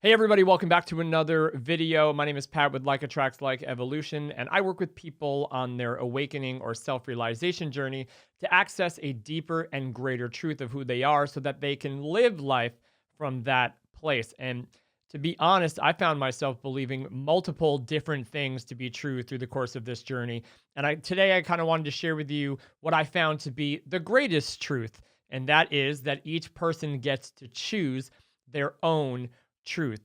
Hey everybody, welcome back to another video. My name is Pat with Like Attracts Like Evolution, and I work with people on their awakening or self-realization journey to access a deeper and greater truth of who they are so that they can live life from that place. And to be honest, I found myself believing multiple different things to be true through the course of this journey. And today I kind of wanted to share with you what I found to be the greatest truth, and that is that each person gets to choose their own truth.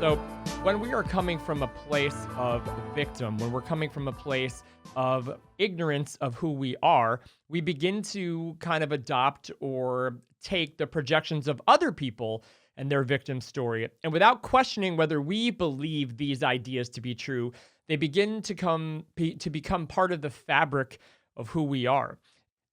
So, when we are coming from a place of victim, when we're coming from a place of ignorance of who we are, we begin to kind of adopt or take the projections of other people and their victim story. And without questioning whether we believe these ideas to be true, they begin to become part of the fabric of who we are.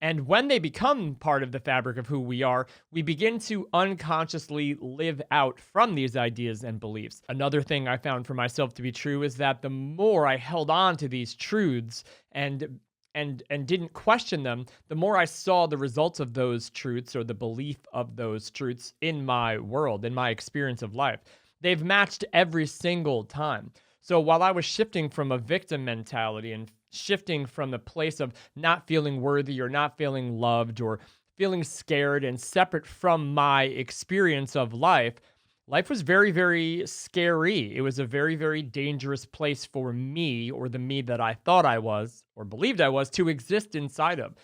And when they become part of the fabric of who we are, we begin to unconsciously live out from these ideas and beliefs. Another thing I found for myself to be true is that the more I held on to these truths and didn't question them, the more I saw the results of those truths or the belief of those truths in my world, in my experience of life. They've matched every single time. So while I was shifting from a victim mentality and shifting from the place of not feeling worthy or not feeling loved or feeling scared and separate from my experience of life, life was very, very scary. It was a very, very dangerous place for me, or the me that I thought I was or believed I was, to exist inside of.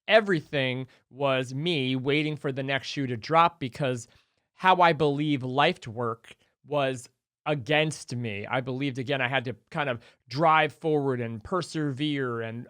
Everything was me waiting for the next shoe to drop because how I believe life to work was against me. I believed, again, I had to kind of drive forward and persevere and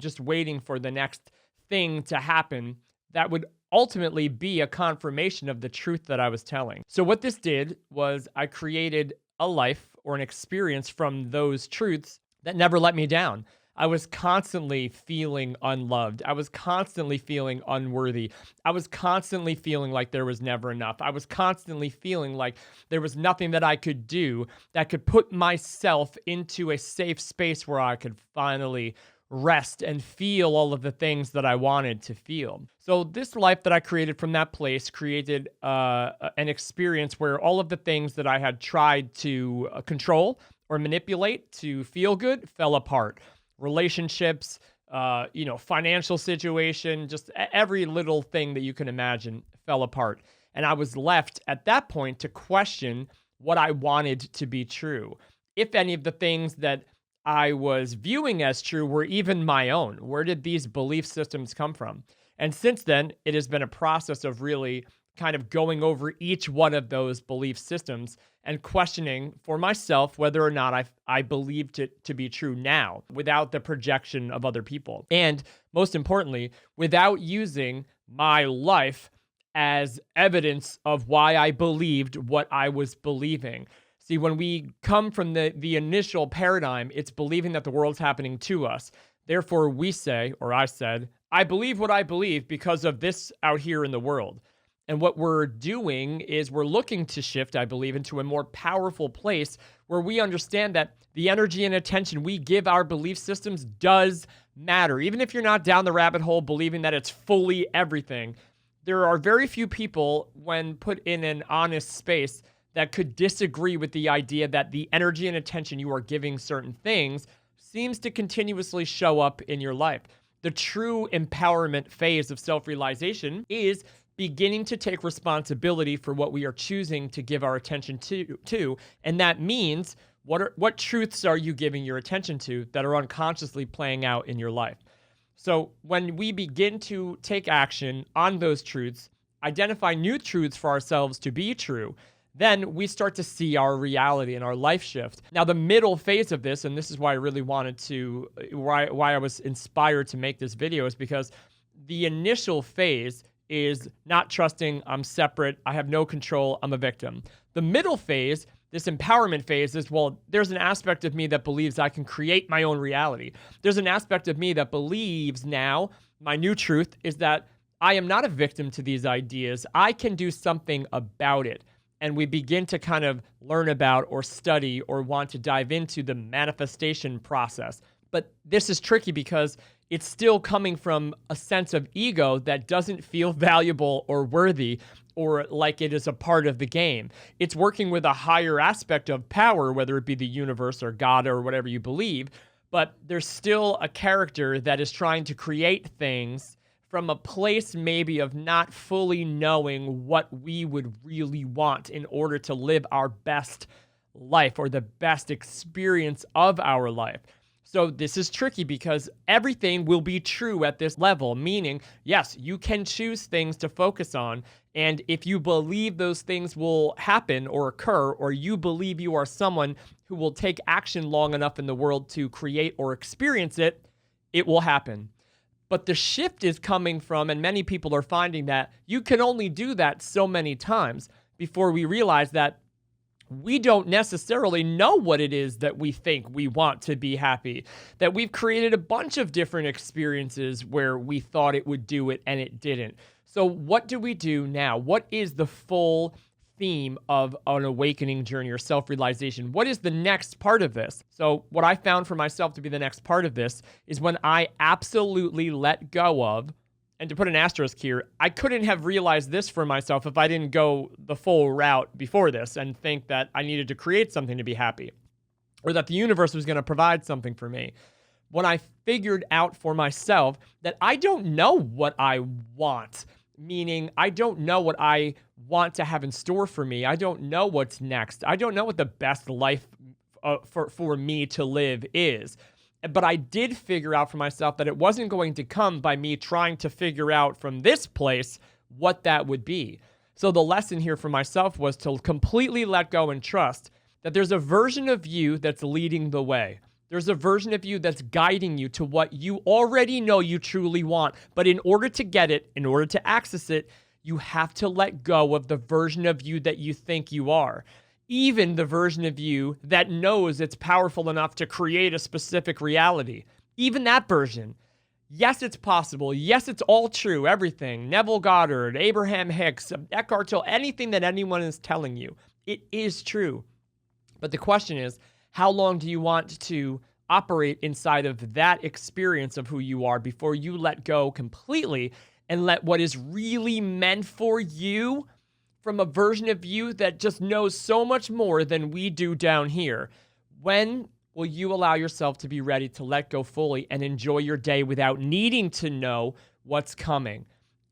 just waiting for the next thing to happen that would ultimately be a confirmation of the truth that I was telling. So what this did was I created a life or an experience from those truths that never let me down. I was constantly feeling unloved. I was constantly feeling unworthy. I was constantly feeling like there was never enough. I was constantly feeling like there was nothing that I could do that could put myself into a safe space where I could finally rest and feel all of the things that I wanted to feel. So this life that I created from that place created an experience where all of the things that I had tried to control or manipulate to feel good fell apart. Relationships, financial situation, just every little thing that you can imagine fell apart. And I was left at that point to question what I wanted to be true. If any of the things that I was viewing as true were even my own. Where did these belief systems come from? And since then, it has been a process of really kind of going over each one of those belief systems and questioning for myself whether or not I believed it to be true now without the projection of other people. And most importantly, without using my life as evidence of why I believed what I was believing. See, when we come from the initial paradigm, it's believing that the world's happening to us. Therefore, we say, or I said, I believe what I believe because of this out here in the world. And what we're doing is we're looking to shift, I believe, into a more powerful place where we understand that the energy and attention we give our belief systems does matter. Even if you're not down the rabbit hole believing that it's fully everything, there are very few people, when put in an honest space, that could disagree with the idea that the energy and attention you are giving certain things seems to continuously show up in your life. The true empowerment phase of self-realization is beginning to take responsibility for what we are choosing to give our attention to. And that means what truths are you giving your attention to that are unconsciously playing out in your life? So when we begin to take action on those truths, identify new truths for ourselves to be true, then we start to see our reality and our life shift. Now, the middle phase of this, and this is why I really wanted to, why I was inspired to make this video, is because the initial phase is not trusting, I'm separate, I have no control, I'm a victim. The middle phase, this empowerment phase, is, well, there's an aspect of me that believes I can create my own reality. There's an aspect of me that believes now, my new truth is that I am not a victim to these ideas. I can do something about it. And we begin to kind of learn about or study or want to dive into the manifestation process. But this is tricky because it's still coming from a sense of ego that doesn't feel valuable or worthy or like it is a part of the game. It's working with a higher aspect of power, whether it be the universe or God or whatever you believe, but there's still a character that is trying to create things from a place maybe of not fully knowing what we would really want in order to live our best life or the best experience of our life. So this is tricky because everything will be true at this level, meaning, yes, you can choose things to focus on. And if you believe those things will happen or occur, or you believe you are someone who will take action long enough in the world to create or experience it, it will happen. But the shift is coming from, and many people are finding that you can only do that so many times before we realize that we don't necessarily know what it is that we think we want to be happy, that we've created a bunch of different experiences where we thought it would do it and it didn't. So what do we do now? What is the full theme of an awakening journey or self-realization? What is the next part of this? So what I found for myself to be the next part of this is when I absolutely let go of, and to put an asterisk here, I couldn't have realized this for myself if I didn't go the full route before this and think that I needed to create something to be happy or that the universe was going to provide something for me. When I figured out for myself that I don't know what I want, meaning I don't know what I want to have in store for me. I don't know what's next. I don't know what the best life for me to live is. But I did figure out for myself that it wasn't going to come by me trying to figure out from this place what that would be. So the lesson here for myself was to completely let go and trust that there's a version of you that's leading the way. There's a version of you that's guiding you to what you already know you truly want. But in order to get it, in order to access it, you have to let go of the version of you that you think you are. Even the version of you that knows it's powerful enough to create a specific reality. Even that version. Yes, it's possible. Yes, it's all true. Everything. Neville Goddard, Abraham Hicks, Eckhart Tolle, anything that anyone is telling you. It is true. But the question is, how long do you want to operate inside of that experience of who you are before you let go completely and let what is really meant for you from a version of you that just knows so much more than we do down here? When will you allow yourself to be ready to let go fully and enjoy your day without needing to know what's coming?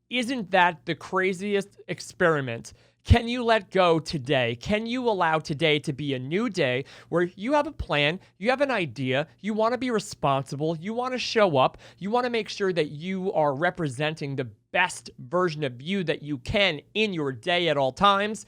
Isn't that the craziest experiment? Can you let go today? Can you allow today to be a new day where you have a plan, you have an idea, you want to be responsible, you want to show up, you want to make sure that you are representing the best version of you that you can in your day at all times,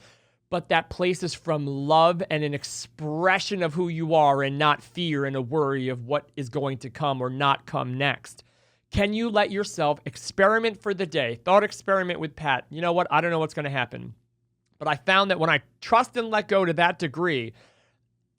but that place is from love and an expression of who you are and not fear and a worry of what is going to come or not come next. Can you let yourself experiment for the day? Thought experiment with Pat. You know what? I don't know what's going to happen. But I found that when I trust and let go to that degree,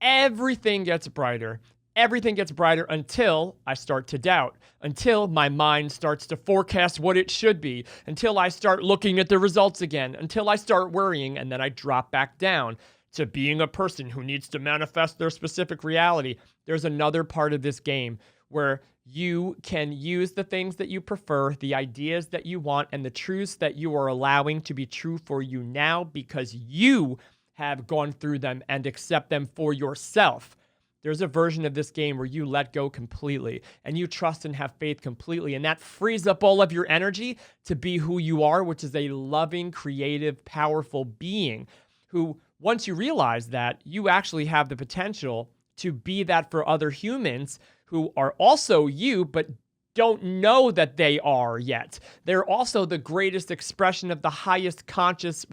everything gets brighter. Everything gets brighter until I start to doubt, until my mind starts to forecast what it should be, until I start looking at the results again, until I start worrying, and then I drop back down to being a person who needs to manifest their specific reality. There's another part of this game where you can use the things that you prefer, the ideas that you want, and the truths that you are allowing to be true for you now because you have gone through them and accept them for yourself. There's a version of this game where you let go completely and you trust and have faith completely, and that frees up all of your energy to be who you are, which is a loving, creative, powerful being who, once you realize that, you actually have the potential to be that for other humans who are also you, but don't know that they are yet. They're also the greatest expression of the highest conscious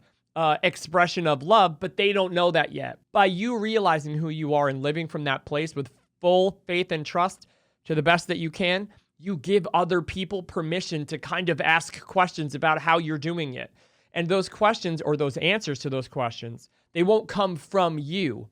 expression of love, but they don't know that yet. By you realizing who you are and living from that place with full faith and trust to the best that you can, you give other people permission to kind of ask questions about how you're doing it. And those questions or those answers to those questions, they won't come from you.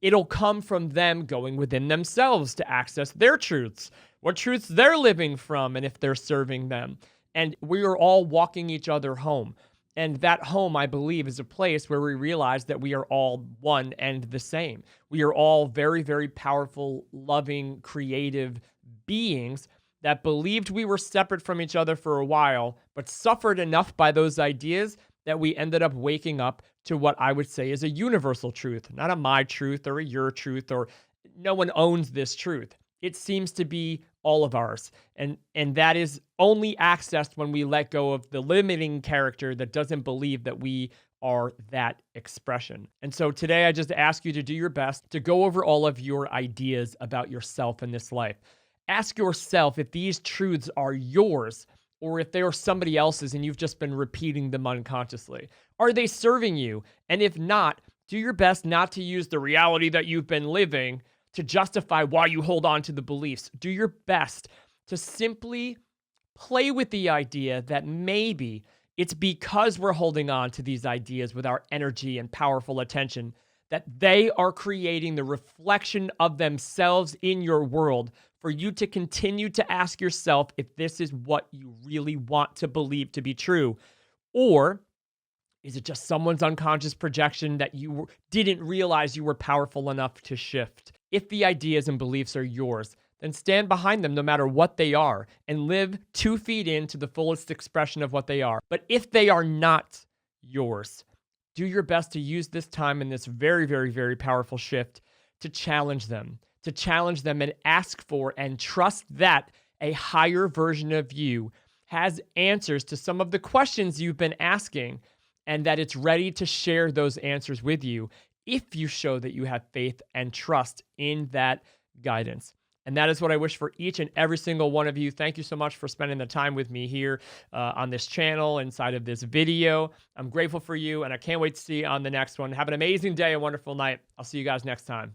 It'll come from them going within themselves to access their truths, what truths they're living from, and if they're serving them. And we are all walking each other home. And that home, I believe, is a place where we realize that we are all one and the same. We are all very, very powerful, loving, creative beings that believed we were separate from each other for a while, but suffered enough by those ideas that we ended up waking up to what I would say is a universal truth, not a my truth or a your truth, or no one owns this truth. It seems to be all of ours. And that is only accessed when we let go of the limiting character that doesn't believe that we are that expression. And so today I just ask you to do your best to go over all of your ideas about yourself in this life. Ask yourself if these truths are yours or if they are somebody else's and you've just been repeating them unconsciously. Are they serving you? And if not, do your best not to use the reality that you've been living to justify why you hold on to the beliefs. Do your best to simply play with the idea that maybe it's because we're holding on to these ideas with our energy and powerful attention that they are creating the reflection of themselves in your world for you to continue to ask yourself if this is what you really want to believe to be true. Or is it just someone's unconscious projection that you didn't realize you were powerful enough to shift? If the ideas and beliefs are yours, then stand behind them no matter what they are and live 2 feet into the fullest expression of what they are. But if they are not yours, do your best to use this time in this very, very, very powerful shift to challenge them and ask for and trust that a higher version of you has answers to some of the questions you've been asking and that it's ready to share those answers with you if you show that you have faith and trust in that guidance. And that is what I wish for each and every single one of you. Thank you so much for spending the time with me here on this channel, inside of this video. I'm grateful for you, and I can't wait to see you on the next one. Have an amazing day, a wonderful night. I'll see you guys next time.